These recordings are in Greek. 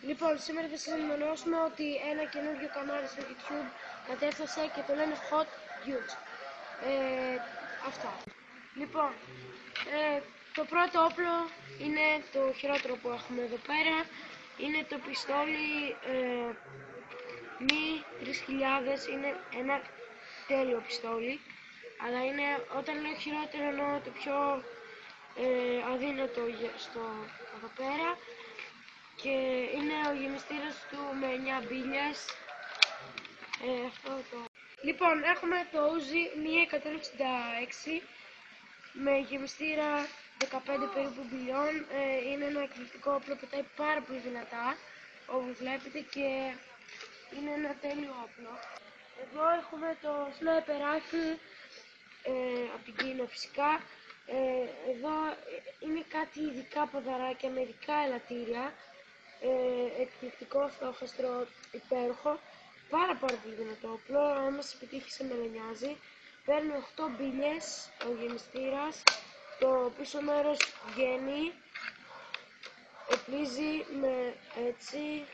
Λοιπόν, σήμερα θα σας ενημερώσουμε ότι ένα καινούργιο κανάλι στο YouTube κατέφθασε και το λένε Hot Dudes. Αυτά. Λοιπόν, το πρώτο όπλο είναι το χειρότερο που έχουμε εδώ πέρα. Είναι το πιστόλι Mi 3000, είναι ένα τέλειο πιστόλι. Αλλά είναι, όταν λέω χειρότερο εννοώ το πιο αδύνατο εδώ πέρα. Και είναι ο γεμιστήρας του με 9 μπίλιες. Λοιπόν, έχουμε το Uzi Mi 166 με γεμιστήρα 15 περίπου μπιλιών. Είναι ένα εκπληκτικό όπλο, πετάει πάρα πολύ δυνατά, όπως βλέπετε, και είναι ένα τέλειο όπλο. Εδώ έχουμε το Sniper Rifle από την Kino φυσικά. Εδώ είναι κάτι ειδικά ποδαράκια με ειδικά ελαττήρια. Εκπληκτικό, στόχαστρο, υπέροχο, πάρα πολύ δυνατό όπλο. Αν μας επιτύχει σε μελενιάζει. Παίρνει 8 μπίλιες ο γεμιστήρας, το πίσω μέρος βγαίνει, οπλίζει με έτσι,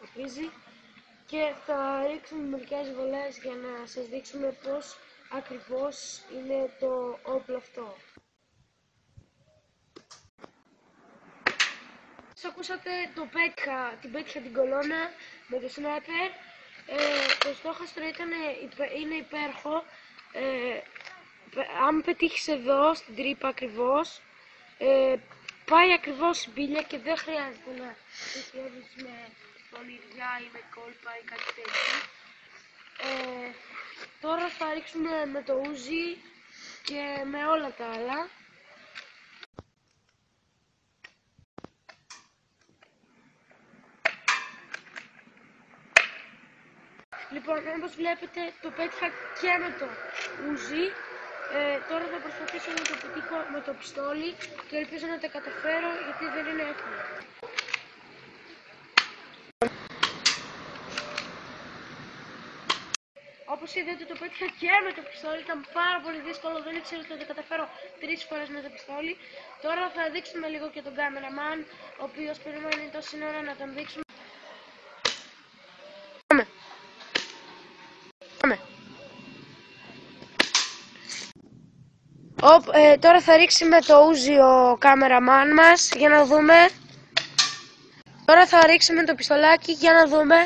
οπλίζει, και θα ρίξουμε μερικές βολές για να σας δείξουμε πώς ακριβώς είναι το όπλο αυτό. Ακούσατε την πέτυχα την κολόνα με το σνάιπερ. Το στόχαστρο είναι υπέροχο. Αν πετύχεις εδώ στην τρύπα ακριβώς, πάει ακριβώς η μπίλια και δεν χρειάζεται να σχέδιζεις με πονηριά ή με κόλπα ή κάτι τέτοιο. Τώρα θα ρίξουμε με το Uzi και με όλα τα άλλα. Λοιπόν, όπως βλέπετε το πέτυχα και με το Uzi. Τώρα θα προσπαθήσω να το πετύχω με το πιστόλι και ελπίζω να τα καταφέρω, γιατί δεν είναι εύκολο. Όπως είδατε το πέτυχα και με το πιστόλι, ήταν πάρα πολύ δύσκολο, δεν ήξερα ότι θα το καταφέρω 3 φορές με το πιστόλι. Τώρα θα δείξουμε λίγο και τον κάμεραμαν, ο οποίος περιμένει τόση ώρα να τον δείξουμε. Τώρα θα ρίξει με το Uzi ο κάμεραμαν μας για να δούμε. Τώρα θα ρίξει με το πιστολάκι για να δούμε.